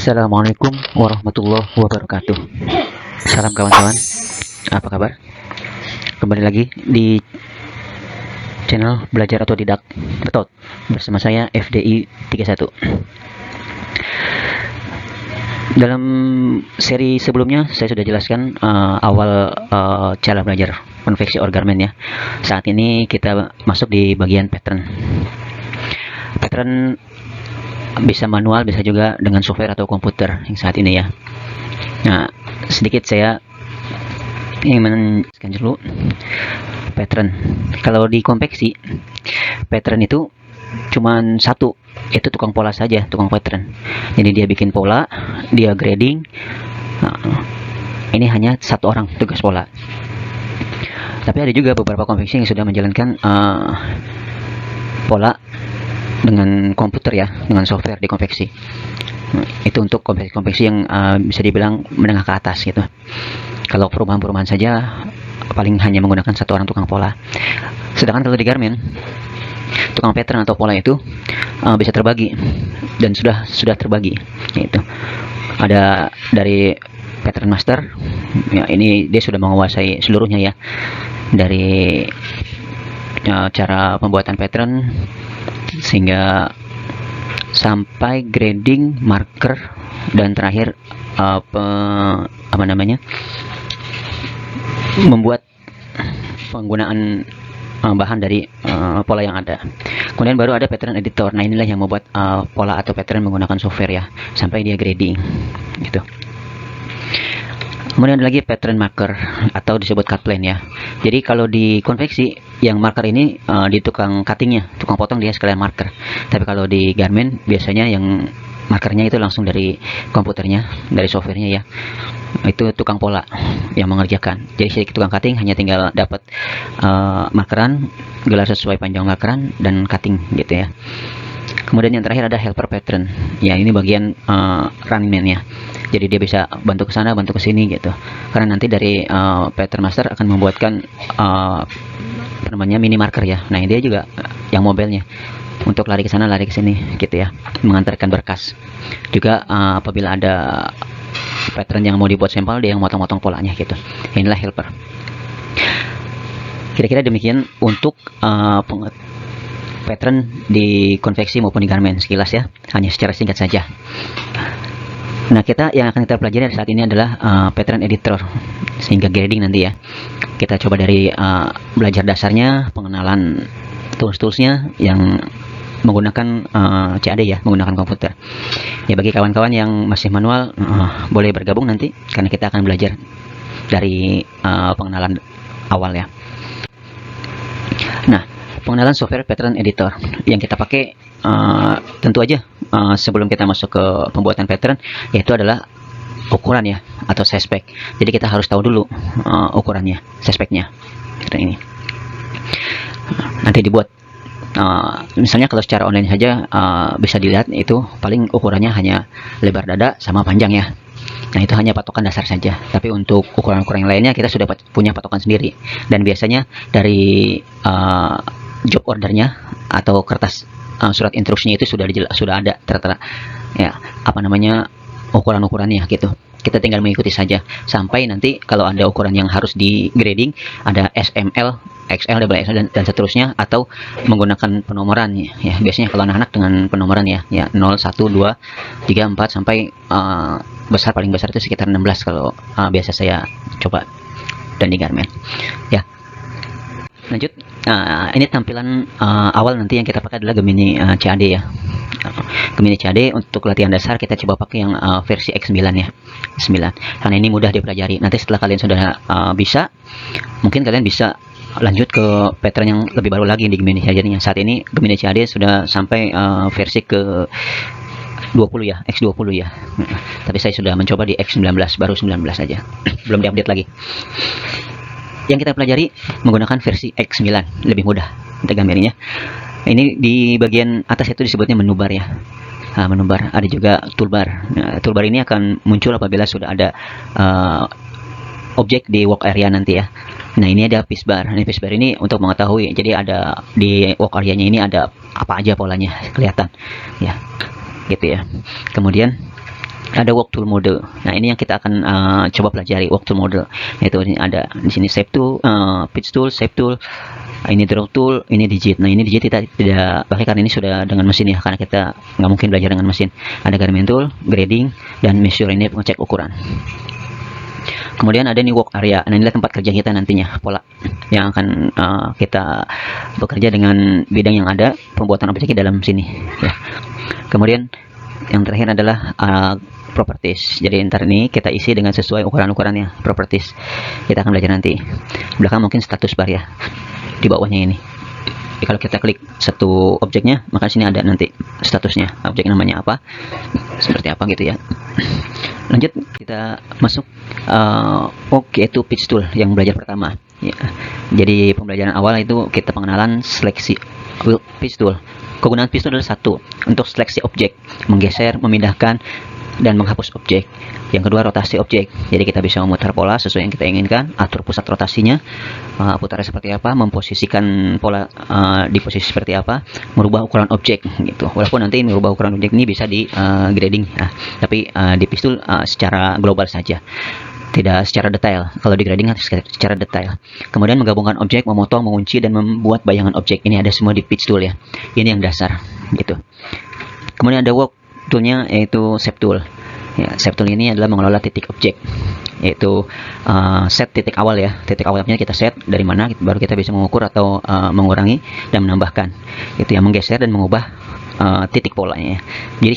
Assalamualaikum warahmatullahi wabarakatuh. Salam kawan-kawan, apa kabar? Kembali lagi di channel Belajar Otodidak Method bersama saya FDI 31. Dalam seri sebelumnya saya sudah jelaskan awal cara belajar konveksi ornament ya. Saat ini kita masuk di bagian pattern. Pattern bisa manual, bisa juga dengan software atau komputer yang saat ini ya. Nah, sedikit saya ingin menjelaskan dulu pattern. Kalau di konveksi, pattern itu cuman satu, itu tukang pola saja, tukang pattern. Jadi dia bikin pola, dia grading. Nah, ini hanya satu orang tugas pola. Tapi ada juga beberapa konveksi yang sudah menjalankan pola dengan komputer ya, dengan software di konveksi. Itu untuk konveksi yang bisa dibilang menengah ke atas gitu. Kalau perumahan-perumahan saja paling hanya menggunakan satu orang tukang pola. Sedangkan kalau di garment, tukang pattern atau pola itu bisa terbagi dan sudah terbagi. Yaitu ada dari pattern master, ya ini dia sudah menguasai seluruhnya ya, dari cara pembuatan pattern sehingga sampai grading, marker, dan terakhir membuat penggunaan bahan dari pola yang ada. Kemudian baru ada pattern editor. Nah, inilah yang membuat pola atau pattern menggunakan software ya, sampai dia grading gitu. Kemudian ada lagi pattern marker atau disebut cut plane ya. Jadi kalau di konveksi yang marker ini di tukang cuttingnya, tukang potong dia sekalian marker. Tapi kalau di garment biasanya yang markernya itu langsung dari komputernya, dari softwarenya ya. Itu tukang pola yang mengerjakan. Jadi si tukang cutting hanya tinggal dapat markeran, gelar sesuai panjang markeran dan cutting gitu ya. Kemudian yang terakhir ada helper pattern. Ya, ini bagian running man ya. Jadi dia bisa bantu ke sana, bantu ke sini gitu. Karena nanti dari pattern master akan membuatkan mini marker ya. Nah, dia juga yang mobilnya untuk lari ke sana, lari ke sini gitu ya, mengantarkan berkas. Juga apabila ada pattern yang mau dibuat sampel, dia yang motong-motong polanya gitu. Inilah helper. Kira-kira demikian untuk pattern di konveksi maupun di garment sekilas ya, hanya secara singkat saja. Nah, yang akan kita pelajari saat ini adalah pattern editor sehingga grading nanti ya. Kita coba dari belajar dasarnya, pengenalan tools-toolsnya yang menggunakan CAD ya, menggunakan komputer. Ya, bagi kawan-kawan yang masih manual boleh bergabung nanti karena kita akan belajar dari pengenalan awal ya. Nah, pengenalan software pattern editor yang kita pakai tentu aja sebelum kita masuk ke pembuatan pattern, yaitu adalah ukuran ya, atau size spec. Jadi kita harus tahu dulu ukurannya, size specnya ini. Nanti dibuat misalnya kalau secara online saja bisa dilihat itu paling ukurannya hanya lebar dada sama panjang ya. Nah, itu hanya patokan dasar saja. Tapi untuk ukuran-ukuran yang lainnya kita sudah punya patokan sendiri. Dan biasanya dari job ordernya atau kertas surat instruksinya itu sudah ada tertera ya, ukuran-ukurannya gitu. Kita tinggal mengikuti saja sampai nanti kalau ada ukuran yang harus di grading, ada SML, XL, XL dan seterusnya, atau menggunakan penomoran ya. Biasanya kalau anak-anak dengan penomoran ya 0, 1, 2, 3, 4 sampai paling besar itu sekitar 16 kalau biasa saya coba dan di garmen. Ya, lanjut. Ini tampilan awal nanti yang kita pakai adalah Gemini CAD ya. Gemini CAD untuk latihan dasar kita coba pakai yang versi X9 ya, 9, karena ini mudah dipelajari. Nanti setelah kalian sudah bisa, mungkin kalian bisa lanjut ke pattern yang lebih baru lagi di Gemini CAD. Saat ini Gemini CAD sudah sampai versi ke 20 ya, X20 ya. Tapi saya sudah mencoba di X19, baru 19 saja. Belum diupdate lagi. Yang kita pelajari menggunakan versi X9, lebih mudah untuk gambarnya. Ini di bagian atas itu disebutnya menu bar ya. Menu bar, ada juga toolbar. Toolbar ini akan muncul apabila sudah ada objek di work area nanti ya. Nah, ini ada piece bar. Ini piece bar ini untuk mengetahui. Jadi ada di work area-nya ini ada apa aja polanya kelihatan ya. Gitu ya. Kemudian ada work tool mode. Nah, ini yang kita akan coba pelajari, work tool mode. Yaitu ini ada di sini shape tool, pitch tool, shape tool, ini draw tool, ini digit. Nah, ini digit kita tidak pakai karena ini sudah dengan mesin ya, karena kita nggak mungkin belajar dengan mesin. Ada garment tool, grading, dan measure, ini pengecek ukuran. Kemudian ada nih work area. Nah, inilah tempat kerja kita nantinya, pola yang akan kita bekerja dengan bidang yang ada, pembuatan objek di dalam sini ya. Kemudian yang terakhir adalah properties. Jadi ntar ini kita isi dengan sesuai ukuran-ukurannya, properties. Kita akan belajar nanti. Belakang mungkin status bar ya, di bawahnya ini. Jadi kalau kita klik satu objeknya, maka sini ada nanti statusnya, objek namanya apa, seperti apa gitu ya. Lanjut, kita masuk yaitu pitch tool yang belajar pertama ya. Jadi pembelajaran awal itu kita pengenalan seleksi pitch tool. Kegunaan pitch tool adalah satu, untuk seleksi objek, menggeser, memindahkan, dan menghapus objek. Yang kedua, rotasi objek. Jadi kita bisa memutar pola sesuai yang kita inginkan, atur pusat rotasinya, putarnya seperti apa, memposisikan pola di posisi seperti apa, merubah ukuran objek gitu. Walaupun nanti merubah ukuran objek ini bisa di grading ya, tapi di pitch tool secara global saja, tidak secara detail. Kalau di grading harus secara detail. Kemudian menggabungkan objek, memotong, mengunci, dan membuat bayangan objek. Ini ada semua di pitch tool ya. Ini yang dasar gitu. Kemudian ada work toolnya, yaitu shape tool ya. Shape tool ini adalah mengelola titik objek, yaitu set titik awal ya. Titik awalnya kita set dari mana, baru kita bisa mengukur atau mengurangi dan menambahkan. Itu yang menggeser dan mengubah titik polanya ya. Jadi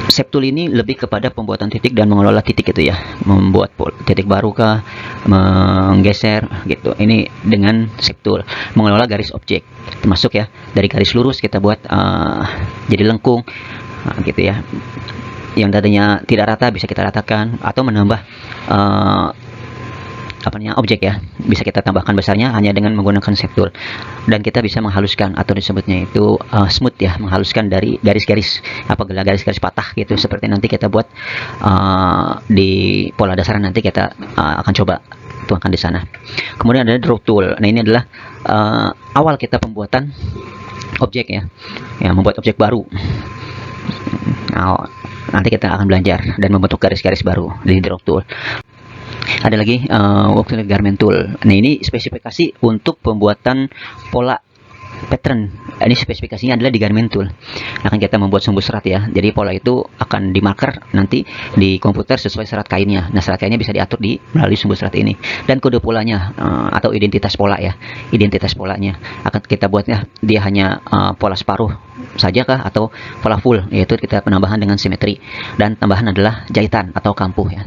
shape tool ini lebih kepada pembuatan titik dan mengelola titik itu ya, membuat titik baru kah, menggeser gitu. Ini dengan shape tool. Mengelola garis objek, termasuk ya, dari garis lurus kita buat jadi lengkung gitu ya. Yang tadinya tidak rata bisa kita ratakan, atau menambah objek ya, bisa kita tambahkan besarnya hanya dengan menggunakan shape tool. Dan kita bisa menghaluskan, atau disebutnya itu smooth ya, menghaluskan dari garis-garis apabila garis-garis patah gitu, seperti nanti kita buat di pola dasar, nanti kita akan coba tuangkan di sana. Kemudian ada draw tool. Nah, ini adalah awal kita pembuatan objek ya, membuat objek baru. Nah, nanti kita akan belajar dan membentuk garis-garis baru di draw tool. Ada lagi work tool, garment tool. Nah, ini spesifikasi untuk pembuatan pola pattern. Ini spesifikasinya adalah di garment tool. Akan kita membuat sumbu serat ya. Jadi pola itu akan di marker nanti di komputer sesuai serat kainnya. Nah, serat kainnya bisa diatur melalui sumbu serat ini. Dan kode polanya atau identitas pola ya. Identitas polanya akan kita buatnya, dia hanya pola separuh saja kah atau pola full, yaitu kita penambahan dengan simetri, dan tambahan adalah jahitan atau kampuh ya.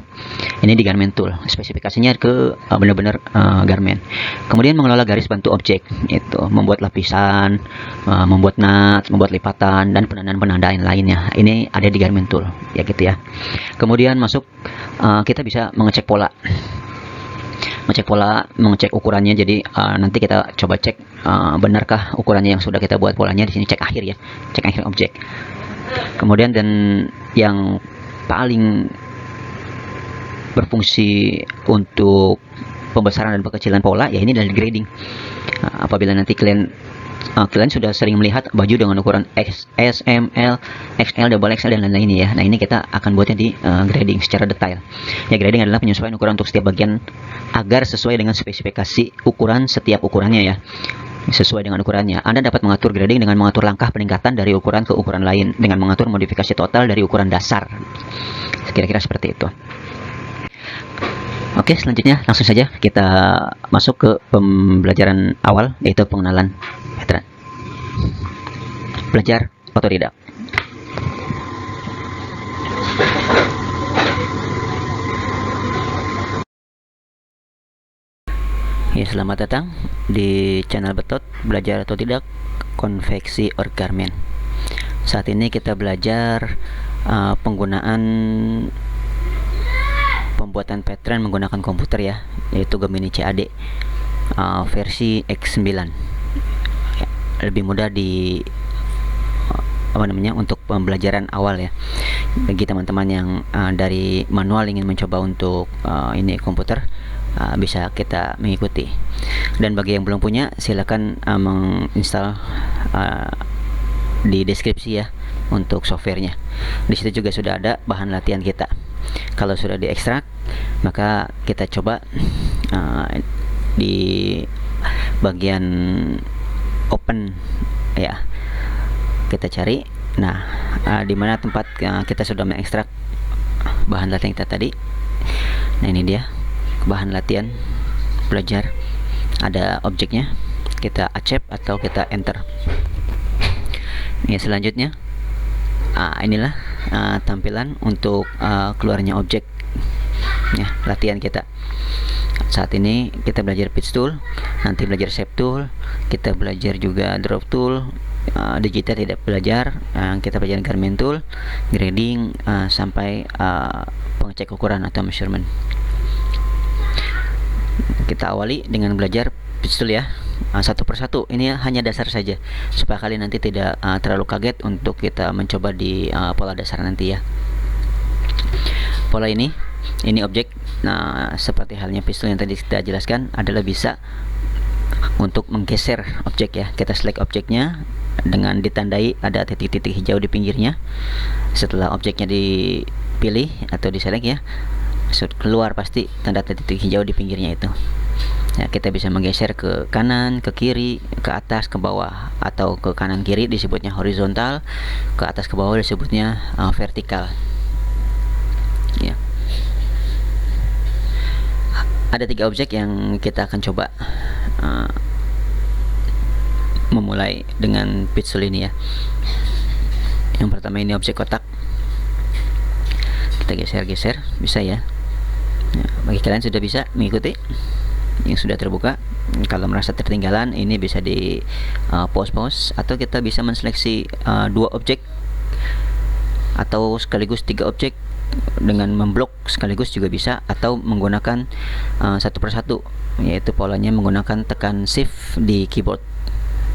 Ini di garment tool, spesifikasinya ke benar-benar garment. Kemudian mengelola garis bantu objek, itu membuat lapisan, membuat nut, membuat lipatan, dan penandaan-penandaan lainnya. Ini ada di garment tool ya gitu ya. Kemudian masuk, kita bisa mengecek pola, mengecek ukurannya. Jadi nanti kita coba cek benarkah ukurannya yang sudah kita buat polanya. Di sini cek akhir ya, cek akhir objek. Kemudian dan yang paling berfungsi untuk pembesaran dan pekecilan pola ya, ini dari grading. Apabila nanti kalian sudah sering melihat baju dengan ukuran X, S, M, L, XL, double XL, dan lain-lainnya ya. Nah, ini kita akan buatnya di grading secara detail. Ya, grading adalah penyesuaian ukuran untuk setiap bagian agar sesuai dengan spesifikasi ukuran setiap ukurannya ya. Sesuai dengan ukurannya. Anda dapat mengatur grading dengan mengatur langkah peningkatan dari ukuran ke ukuran lain, dengan mengatur modifikasi total dari ukuran dasar. Kira-kira seperti itu. Oke, selanjutnya langsung saja kita masuk ke pembelajaran awal, yaitu pengenalan veteran. Belajar otodidak. Ya, selamat datang di channel Betot Belajar Otodidak Konveksi Ornament. Saat ini kita belajar penggunaan pembuatan pattern menggunakan komputer ya, yaitu Gemini CAD versi X9. Ya, lebih mudah di untuk pembelajaran awal ya, bagi teman-teman yang dari manual ingin mencoba untuk ini komputer, bisa kita mengikuti. Dan bagi yang belum punya, silakan menginstal di deskripsi ya untuk softwarenya. Di situ juga sudah ada bahan latihan kita. Kalau sudah diekstrak, maka kita coba di bagian open ya, kita cari. Nah, di mana tempat kita sudah mengekstrak bahan latihan kita tadi. Nah, ini dia bahan latihan belajar. Ada objeknya, kita accept atau kita enter. Ya, selanjutnya inilah tampilan untuk keluarnya objek ya, latihan kita. Saat ini kita belajar pitch tool, nanti belajar shape tool, kita belajar juga drop tool. Digital tidak belajar, kita belajar garment tool, grading, sampai pengecek ukuran atau measurement. Kita awali dengan belajar pitch tool ya, satu persatu. Ini hanya dasar saja supaya kalian nanti tidak terlalu kaget untuk kita mencoba di pola dasar nanti ya. Pola ini objek. Nah, seperti halnya pitch tool yang tadi kita jelaskan, adalah bisa untuk menggeser objek ya. Kita select objeknya dengan ditandai ada titik-titik hijau di pinggirnya. Setelah objeknya dipilih atau diselect ya, keluar pasti tanda titik hijau di pinggirnya itu ya. Kita bisa menggeser ke kanan, ke kiri, ke atas, ke bawah, atau ke kanan kiri disebutnya horizontal, ke atas ke bawah disebutnya vertikal ya. Ada 3 objek yang kita akan coba memulai dengan pitch tool ini ya. Yang pertama ini objek kotak, kita geser-geser, bisa ya. Bagi kalian sudah bisa mengikuti yang sudah terbuka. Kalau merasa tertinggalan, ini bisa di pause, atau kita bisa menseleksi 2 objek atau sekaligus 3 objek dengan memblok sekaligus juga bisa, atau menggunakan satu persatu, yaitu polanya menggunakan tekan shift di keyboard.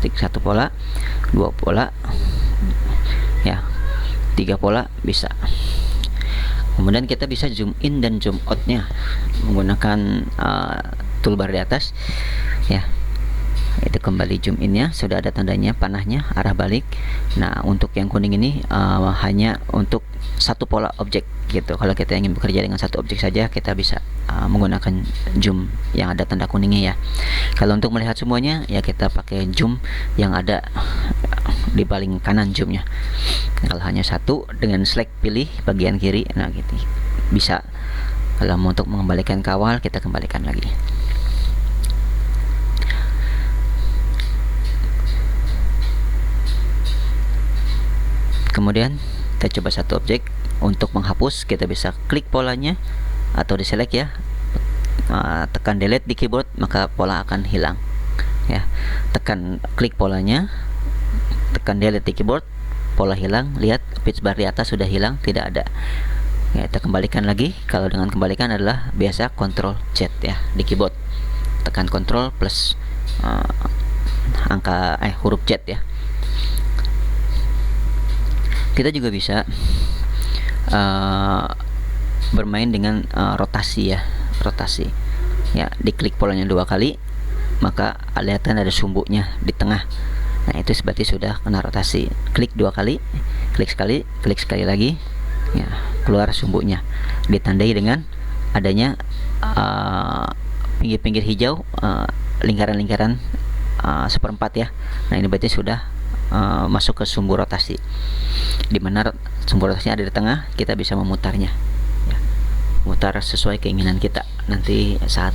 Tik 1 pola, 2 pola ya, 3 pola bisa. Kemudian kita bisa zoom in dan zoom out nya menggunakan toolbar di atas ya. Itu kembali zoom in nya, sudah ada tandanya panahnya arah balik. Nah, untuk yang kuning ini hanya untuk satu pola objek gitu. Kalau kita ingin bekerja dengan satu objek saja, kita bisa menggunakan zoom yang ada tanda kuningnya ya. Kalau untuk melihat semuanya ya, kita pakai zoom yang ada di paling kanan zoomnya. Kalau hanya satu, dengan select pilih bagian kiri, nah gitu bisa. Kalau untuk mengembalikan ke awal, kita kembalikan lagi. Kemudian kita coba satu objek. Untuk menghapus, kita bisa klik polanya atau diselect ya, tekan delete di keyboard, maka pola akan hilang ya. Tekan klik polanya, tekan delete di keyboard, pola hilang. Lihat pitch bar di atas sudah hilang, tidak ada ya. Kita kembalikan lagi. Kalau dengan kembalikan adalah biasa Ctrl Z ya di keyboard, tekan Ctrl plus huruf Z ya. Kita juga bisa bermain dengan rotasi ya, rotasi ya. Diklik polanya 2 kali, maka kelihatan ada sumbunya di tengah. Nah, itu berarti sudah kena rotasi. Klik 2 kali, klik sekali lagi ya, keluar sumbunya, ditandai dengan adanya pinggir-pinggir hijau, lingkaran-lingkaran seperempat ya. Nah, ini berarti sudah masuk ke sumbu rotasi, di mana sumbu rotasinya ada di tengah. Kita bisa memutarnya ya, mutar sesuai keinginan kita. nanti saat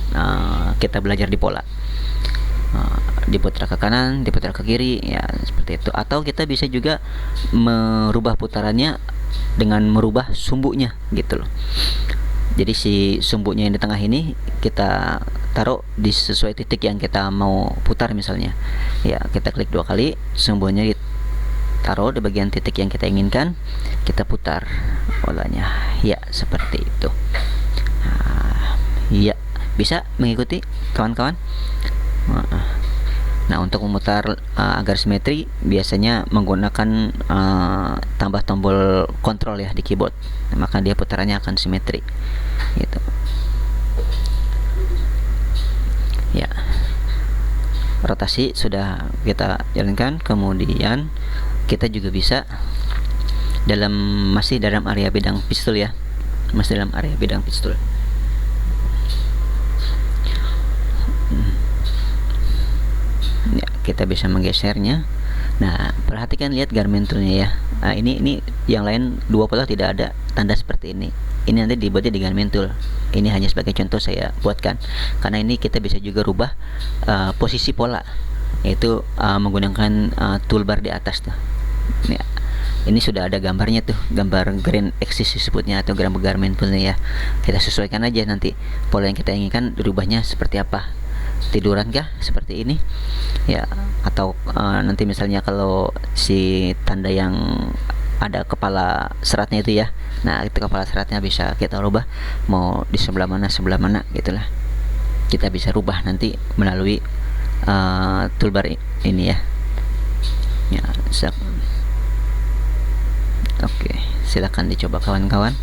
kita belajar di pola. Diputar ke kanan, diputar ke kiri, ya seperti itu. Atau kita bisa juga merubah putarannya dengan merubah sumbunya gitu loh. Jadi si sumbunya yang di tengah ini kita taruh di sesuai titik yang kita mau putar misalnya. Ya, kita klik 2 kali, sumbunya ditaruh di bagian titik yang kita inginkan, kita putar polanya. Ya, seperti itu. Ya, bisa mengikuti kawan-kawan. Nah, untuk memutar agar simetri biasanya menggunakan tambah tombol kontrol ya di keyboard. Maka dia putarannya akan simetri gitu. Ya. Rotasi sudah kita jalankan, kemudian kita juga bisa masih dalam area bidang pistol ya. Masih dalam area bidang pistol. Ya, kita bisa menggesernya. Nah, perhatikan, lihat garment toolnya ya. Nah, ini yang lain 2 pola tidak ada tanda seperti ini. Ini nanti dibuatnya di garment tool. Ini hanya sebagai contoh saya buatkan. Karena ini kita bisa juga rubah posisi pola, yaitu menggunakan toolbar di atas tuh. Ya. Ini sudah ada gambarnya tuh, gambar grand axis disebutnya atau gambar garment toolnya ya. Kita sesuaikan aja nanti pola yang kita inginkan dirubahnya seperti apa. Tiduran kah seperti ini ya, atau nanti misalnya kalau si tanda yang ada kepala seratnya itu ya, nah itu kepala seratnya bisa kita rubah mau di sebelah mana gitulah, kita bisa rubah nanti melalui toolbar ini ya. Ya, oke, silakan dicoba kawan-kawan.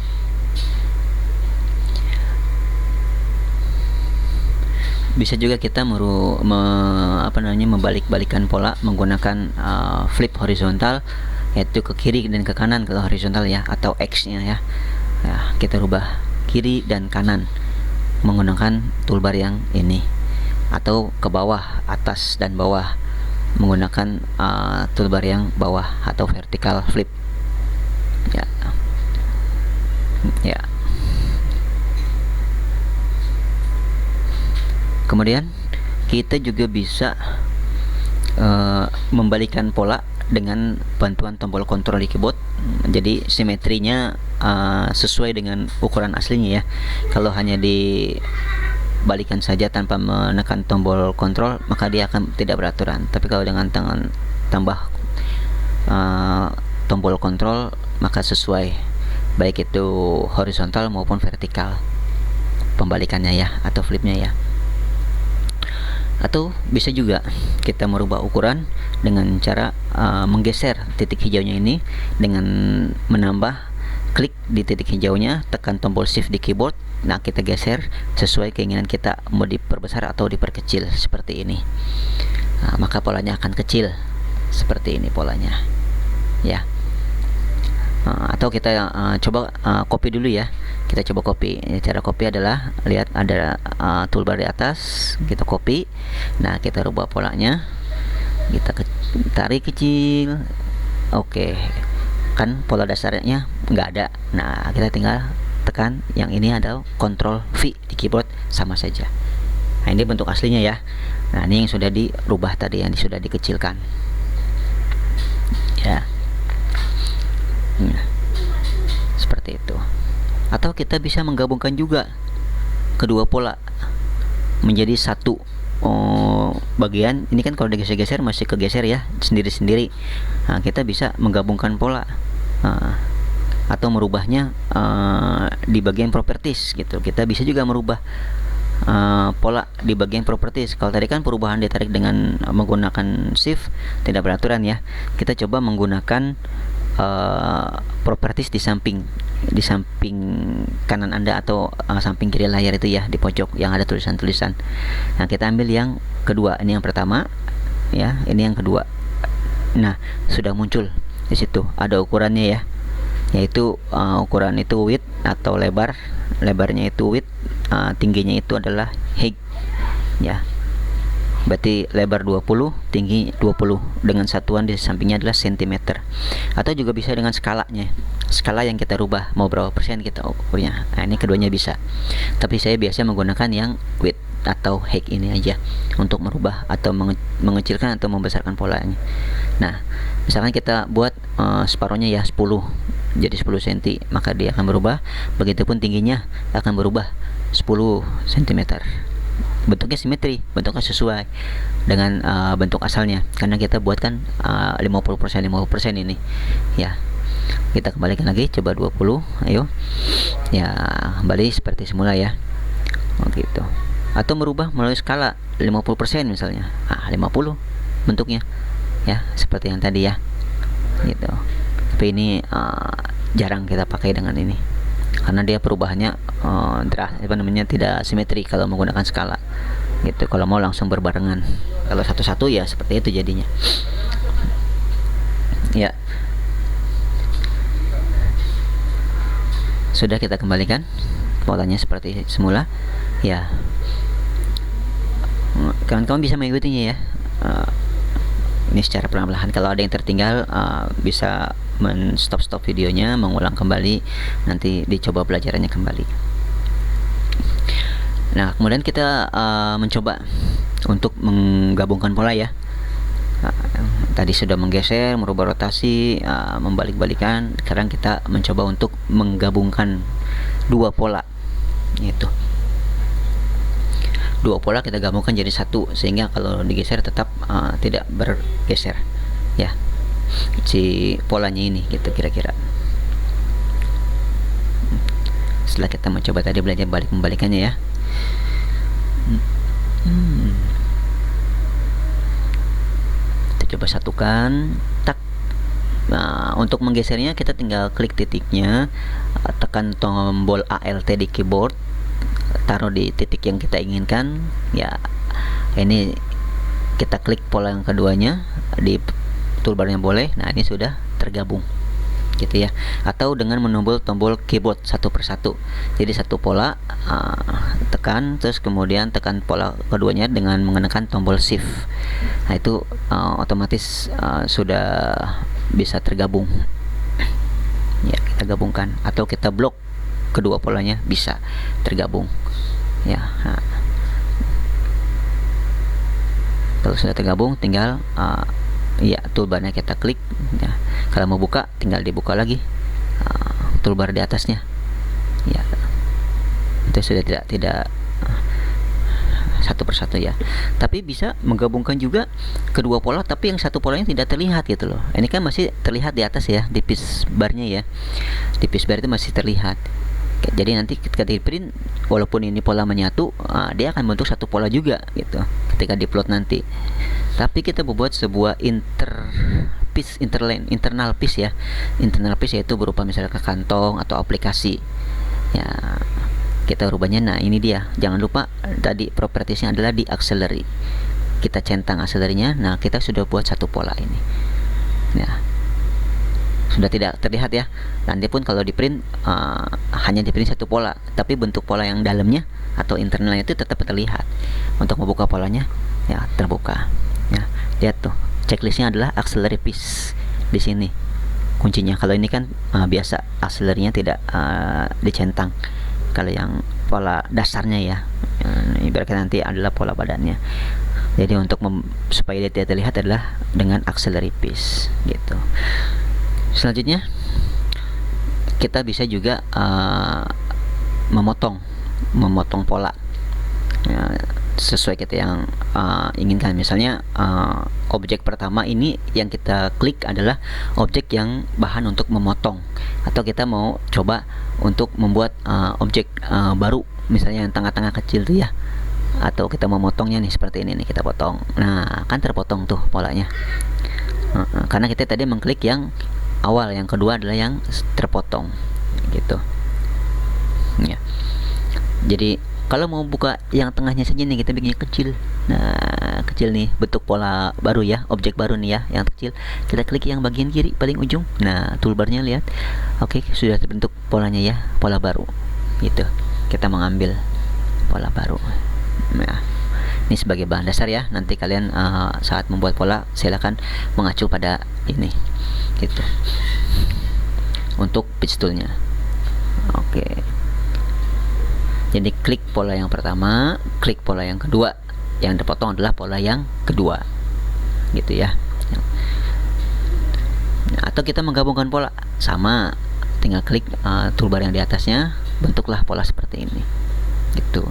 Bisa juga kita membalik-balikan pola menggunakan flip horizontal, yaitu ke kiri dan ke kanan kalau horizontal ya, atau X-nya ya. Ya, kita rubah kiri dan kanan menggunakan toolbar yang ini, atau ke bawah, atas dan bawah menggunakan toolbar yang bawah atau vertical flip. Ya. Ya. Kemudian kita juga bisa membalikkan pola dengan bantuan tombol kontrol di keyboard. Jadi simetrinya sesuai dengan ukuran aslinya ya. Kalau hanya dibalikan saja tanpa menekan tombol kontrol, maka dia akan tidak beraturan. Tapi kalau dengan tangan tambah tombol kontrol, maka sesuai, baik itu horizontal maupun vertikal pembalikannya ya, atau flipnya ya. Atau bisa juga kita merubah ukuran dengan cara menggeser titik hijaunya ini dengan menambah klik di titik hijaunya, tekan tombol shift di keyboard. Nah, kita geser sesuai keinginan kita, mau diperbesar atau diperkecil seperti ini. Nah, maka polanya akan kecil seperti ini polanya ya. Atau kita coba copy dulu ya. Kita coba copy. Cara copy adalah, lihat ada toolbar di atas, kita copy. Nah, kita rubah polanya, kita tarik kecil. Oke, kan pola dasarnya nggak ada. Nah, kita tinggal tekan yang ini, ada Ctrl V di keyboard, sama saja. Nah, ini bentuk aslinya ya. Nah, ini yang sudah dirubah tadi, yang sudah dikecilkan ya. Nah, seperti itu. Atau kita bisa menggabungkan juga kedua pola menjadi satu bagian. Ini kan kalau digeser-geser masih kegeser ya, sendiri-sendiri. Nah, kita bisa menggabungkan pola atau merubahnya di bagian properties gitu. Kita bisa juga merubah pola di bagian properties. Kalau tadi kan perubahan ditarik dengan menggunakan shift, tidak beraturan ya. Kita coba menggunakan properties di samping kanan Anda atau samping kiri layar itu ya, di pojok yang ada tulisan-tulisan. Nah, kita ambil yang kedua, ini yang pertama ya, ini yang kedua. Nah, sudah muncul di situ ada ukurannya ya, yaitu ukuran itu width atau lebarnya itu width, tingginya itu adalah height ya. Berarti lebar 20, tinggi 20, dengan satuan di sampingnya adalah cm. Atau juga bisa dengan skalanya. skala yang kita rubah, mau berapa persen kita ukurnya. Nah, ini keduanya bisa, tapi saya biasa menggunakan yang width atau height ini aja untuk merubah atau mengecilkan atau membesarkan polanya. Nah, misalkan kita buat separuhnya ya 10, jadi 10 cm, maka dia akan berubah. Begitupun tingginya akan berubah 10 cm. Bentuknya simetri, bentuknya sesuai dengan bentuk asalnya, karena kita buatkan 50% ini ya. Kita kembalikan lagi, coba 20, ayo ya, kembali seperti semula ya. Gitu. Atau merubah melalui skala 50% misalnya, 50 bentuknya ya, seperti yang tadi ya, gitu. Tapi ini jarang kita pakai dengan ini, karena dia perubahannya tidak simetri kalau menggunakan skala gitu. Kalau mau langsung berbarengan, kalau satu-satu ya seperti itu jadinya ya. Sudah, kita kembalikan polanya seperti semula ya. Kawan-kawan bisa mengikutinya ya. Ini secara perlahan-lahan. Kalau ada yang tertinggal, bisa stop videonya, mengulang kembali, nanti dicoba pelajarannya kembali. Nah, kemudian kita mencoba untuk menggabungkan pola ya. Tadi sudah menggeser, merubah rotasi, membalik-balikan. Sekarang kita mencoba untuk menggabungkan dua pola, itu dua pola kita gabungkan jadi satu, sehingga kalau digeser tetap tidak bergeser ya, si polanya ini gitu kira-kira. Setelah kita mencoba tadi belajar membalikannya ya. Kita coba satukan, tak. Nah, untuk menggesernya kita tinggal klik titiknya, tekan tombol ALT di keyboard, taruh di titik yang kita inginkan ya. Ini kita klik pola yang keduanya di toolbarnya boleh. Nah, ini sudah tergabung gitu ya. Atau dengan menombol tombol keyboard satu persatu, jadi satu pola tekan, terus kemudian tekan pola keduanya dengan menekan tombol shift. Nah, itu otomatis sudah bisa tergabung ya. Kita gabungkan atau kita blok kedua polanya, bisa tergabung ya. Nah, kalau sudah tergabung tinggal ya toolbarnya kita klik ya. Kalau mau buka tinggal dibuka lagi toolbar di atasnya ya. Itu sudah tidak satu persatu ya. Tapi bisa menggabungkan juga kedua pola, tapi yang satu polanya tidak terlihat gitu loh. Ini kan masih terlihat di atas ya, di piece barnya ya. Di piece bar itu masih terlihat. Jadi nanti ketika di print, walaupun ini pola menyatu, dia akan bentuk satu pola juga gitu ketika di plot nanti. Tapi kita membuat sebuah internal piece ya. Internal piece yaitu berupa misalnya ke kantong atau aplikasi ya. Kita rubahnya, nah ini dia. Jangan lupa tadi propertiesnya adalah di auxiliary. Kita centang auxiliary-nya. Nah, kita sudah buat satu pola ini ya. Sudah tidak terlihat ya. Nanti pun kalau di print hanya di print satu pola, tapi bentuk pola yang dalamnya atau internalnya itu tetap terlihat. Untuk membuka polanya ya, terbuka ya. Lihat tuh, checklistnya adalah auxiliary piece di sini kuncinya. Kalau ini kan biasa auxiliary-nya tidak dicentang. Kalau yang pola dasarnya ya, ibaratnya nanti adalah pola badannya. Jadi untuk supaya dia tidak terlihat adalah dengan auxiliary piece gitu. Selanjutnya kita bisa juga memotong pola ya, sesuai kita yang inginkan. Misalnya objek pertama ini yang kita klik adalah objek yang bahan untuk memotong, atau kita mau coba untuk membuat objek baru, misalnya yang tengah-tengah kecil tuh ya, atau kita mau motongnya nih seperti ini nih, kita potong. Nah, kan terpotong tuh polanya karena kita tadi mengklik yang awal, yang kedua adalah yang terpotong gitu ya. Jadi kalau mau buka yang tengahnya saja nih, kita bikinnya kecil. Nah, kecil nih, bentuk pola baru ya, objek baru nih ya, yang kecil. Kita klik yang bagian kiri paling ujung. Nah, toolbarnya lihat. Oke, sudah terbentuk polanya ya, pola baru gitu. Kita mengambil pola baru. Nah, ini sebagai bahan dasar ya. Nanti kalian saat membuat pola silakan mengacu pada ini gitu. untuk pitch toolnya. Oke, jadi klik pola yang pertama, klik pola yang kedua, yang terpotong adalah pola yang kedua, gitu ya. Atau kita menggabungkan pola, sama, tinggal klik toolbar yang di atasnya, bentuklah pola seperti ini, gitu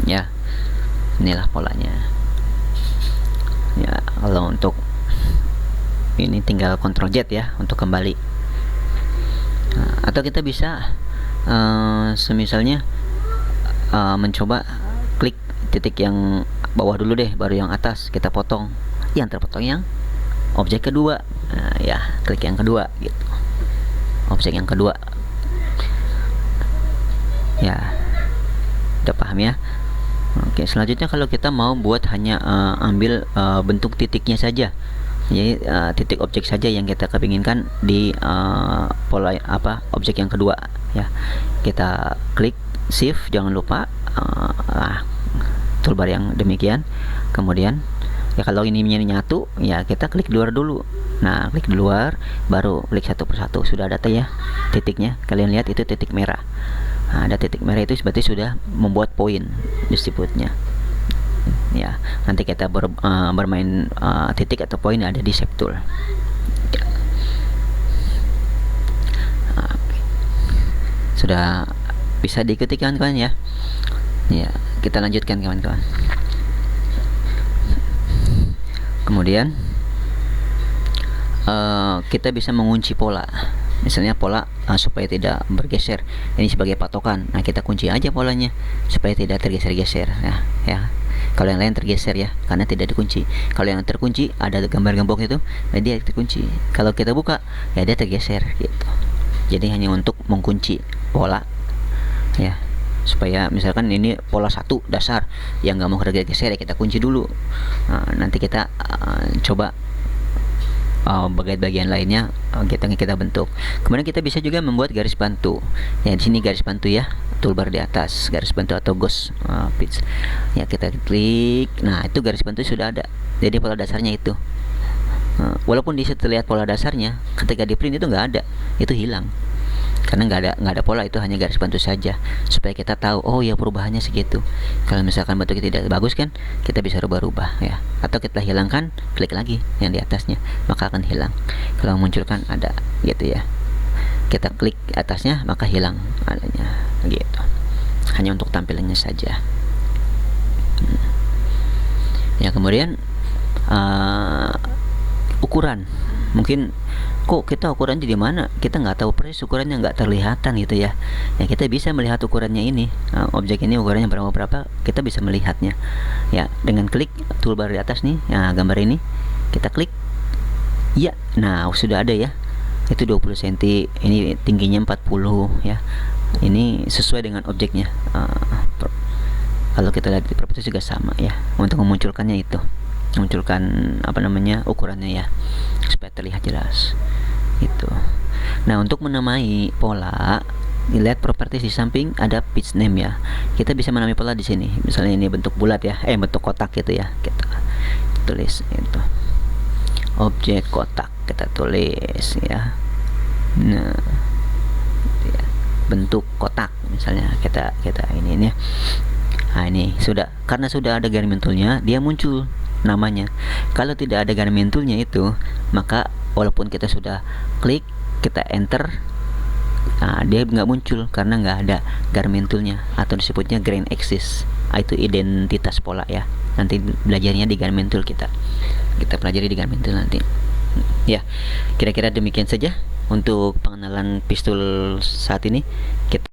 ya. Inilah polanya ya. Kalau untuk ini tinggal Ctrl Z ya untuk kembali. Atau kita bisa semisalnya mencoba klik titik yang bawah dulu deh, baru yang atas kita potong, yang terpotong yang objek kedua. Ya, klik yang kedua gitu, objek yang kedua ya. Udah paham ya? Oke, selanjutnya kalau kita mau buat hanya ambil bentuk titiknya saja, jadi titik objek saja yang kita kepinginkan di pola objek yang kedua ya, kita klik shift, jangan lupa toolbar yang demikian. Kemudian ya kalau ini nyatu ya, kita klik di luar dulu. Nah, klik di luar, baru klik satu persatu. Sudah ada ya titiknya, kalian lihat itu titik merah. Nah, ada titik merah itu berarti sudah membuat poin disebutnya ya. Nanti kita bermain titik atau poin ada di shape tool ya. Sudah bisa diikuti kawan-kawan ya. Ya, kita lanjutkan kawan-kawan. Kemudian kita bisa mengunci pola, misalnya pola supaya tidak bergeser, ini sebagai patokan. Nah, kita kunci aja polanya supaya tidak tergeser-geser ya. Kalau yang lain tergeser ya, karena tidak dikunci. Kalau yang terkunci ada gambar gembok itu, nah dia terkunci. Kalau kita buka ya dia tergeser gitu. Jadi hanya untuk mengunci pola ya, supaya misalkan ini pola 1 dasar yang nggak mau tergeser ya, kita kunci dulu. Nanti kita coba bagian lainnya kita bentuk. Kemudian kita bisa juga membuat garis bantu ya. Di sini garis bantu ya, toolbar di atas garis bantu atau ghost pitch ya, kita klik. Nah, itu garis bantu sudah ada, jadi pola dasarnya itu. Walaupun di situ lihat pola dasarnya, ketika di print itu nggak ada, itu hilang karena nggak ada pola, itu hanya garis bantu saja, supaya kita tahu oh ya perubahannya segitu. Kalau misalkan bentuknya tidak bagus kan, kita bisa rubah-rubah ya, atau kita hilangkan, klik lagi yang di atasnya, maka akan hilang. Kalau munculkan ada gitu ya, kita klik atasnya maka hilang adanya gitu, hanya untuk tampilannya saja ya. Kemudian ukuran, mungkin kok kita ukurannya di mana, kita nggak tahu persis ukurannya, nggak terlihatan gitu ya. Ya, kita bisa melihat ukurannya ini, objek ini ukurannya berapa, kita bisa melihatnya ya dengan klik toolbar di atas nih. Nah, gambar ini kita klik ya. Nah, sudah ada ya, itu 20 cm, ini tingginya 40 ya. Ini sesuai dengan objeknya. Kalau kita lihat di properties juga sama ya, untuk memunculkannya itu, munculkan ukurannya ya, supaya terlihat jelas itu. Nah, untuk menamai pola, dilihat properties di samping ada pitch name ya. Kita bisa menamai pola di sini. Misalnya ini bentuk bulat ya, bentuk kotak gitu ya. Kita tulis itu objek kotak, kita tulis ya. Nah, ya, bentuk kotak misalnya kita ini ya. Nah, ini sudah, karena sudah ada garment toolnya, dia muncul namanya. Kalau tidak ada garment toolnya itu, maka walaupun kita sudah klik, kita enter, dia nggak muncul karena nggak ada garment toolnya, atau disebutnya grain axis. Itu identitas pola ya. Nanti belajarnya di garment tool, kita pelajari di garment tool nanti ya. Kira-kira demikian saja untuk pengenalan pistol saat ini. Kita